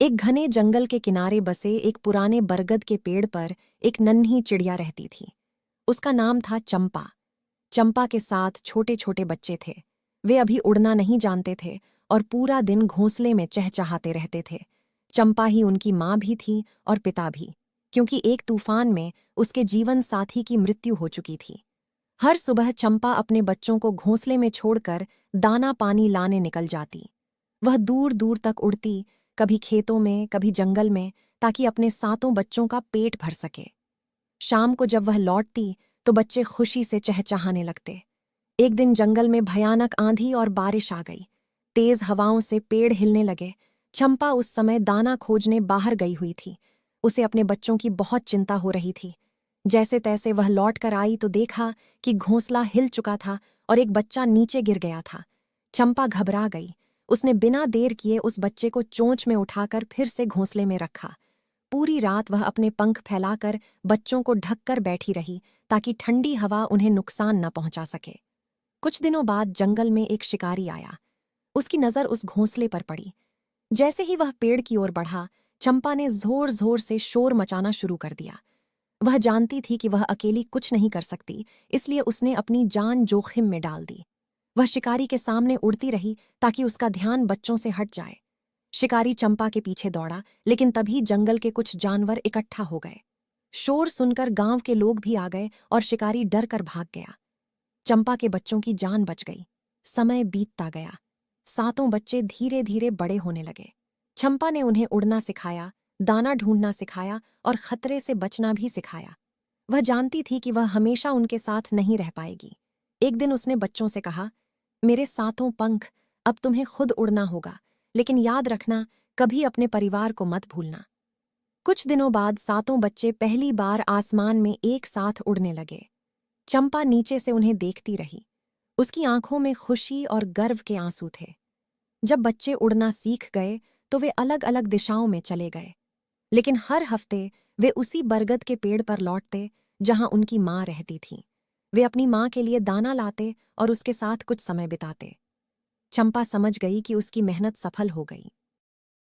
एक घने जंगल के किनारे बसे एक पुराने बरगद के पेड़ पर एक नन्ही चिड़िया रहती थी। उसका नाम था चंपा। चंपा के साथ छोटे छोटे बच्चे थे। वे अभी उड़ना नहीं जानते थे और पूरा दिन घोंसले में चहचहाते रहते थे। चंपा ही उनकी माँ भी थी और पिता भी, क्योंकि एक तूफान में उसके जीवन साथी की मृत्यु हो चुकी थी। हर सुबह चंपा अपने बच्चों को घोंसले में छोड़कर दाना पानी लाने निकल जाती। वह दूर दूर तक उड़ती, कभी खेतों में कभी जंगल में, ताकि अपने सातों बच्चों का पेट भर सके। शाम को जब वह लौटती तो बच्चे खुशी से चहचहाने लगते। एक दिन जंगल में भयानक आंधी और बारिश आ गई। तेज हवाओं से पेड़ हिलने लगे। चंपा उस समय दाना खोजने बाहर गई हुई थी। उसे अपने बच्चों की बहुत चिंता हो रही थी। जैसे तैसे वह लौट कर आई तो देखा कि घोंसला हिल चुका था और एक बच्चा नीचे गिर गया था। चंपा घबरा गई। उसने बिना देर किए उस बच्चे को चोंच में उठाकर फिर से घोंसले में रखा। पूरी रात वह अपने पंख फैलाकर बच्चों को ढककर बैठी रही, ताकि ठंडी हवा उन्हें नुकसान न पहुंचा सके। कुछ दिनों बाद जंगल में एक शिकारी आया। उसकी नजर उस घोंसले पर पड़ी। जैसे ही वह पेड़ की ओर बढ़ा, चंपा ने जोर जोर से शोर मचाना शुरू कर दिया। वह जानती थी कि वह अकेली कुछ नहीं कर सकती, इसलिए उसने अपनी जान जोखिम में डाल दी। वह शिकारी के सामने उड़ती रही ताकि उसका ध्यान बच्चों से हट जाए। शिकारी चंपा के पीछे दौड़ा, लेकिन तभी जंगल के कुछ जानवर इकट्ठा हो गए। शोर सुनकर गांव के लोग भी आ गए और शिकारी डर कर भाग गया। चंपा के बच्चों की जान बच गई। समय बीतता गया। सातों बच्चे धीरे धीरे बड़े होने लगे। चंपा ने उन्हें उड़ना सिखाया, दाना ढूंढना सिखाया और खतरे से बचना भी सिखाया। वह जानती थी कि वह हमेशा उनके साथ नहीं रह पाएगी। एक दिन उसने बच्चों से कहा, मेरे सातों पंख, अब तुम्हें खुद उड़ना होगा, लेकिन याद रखना, कभी अपने परिवार को मत भूलना। कुछ दिनों बाद सातों बच्चे पहली बार आसमान में एक साथ उड़ने लगे। चंपा नीचे से उन्हें देखती रही। उसकी आंखों में खुशी और गर्व के आंसू थे। जब बच्चे उड़ना सीख गए तो वे अलग अलग दिशाओं में चले गए, लेकिन हर हफ्ते वे उसी बरगद के पेड़ पर लौटते जहां उनकी माँ रहती थी। वे अपनी माँ के लिए दाना लाते और उसके साथ कुछ समय बिताते। चंपा समझ गई कि उसकी मेहनत सफल हो गई।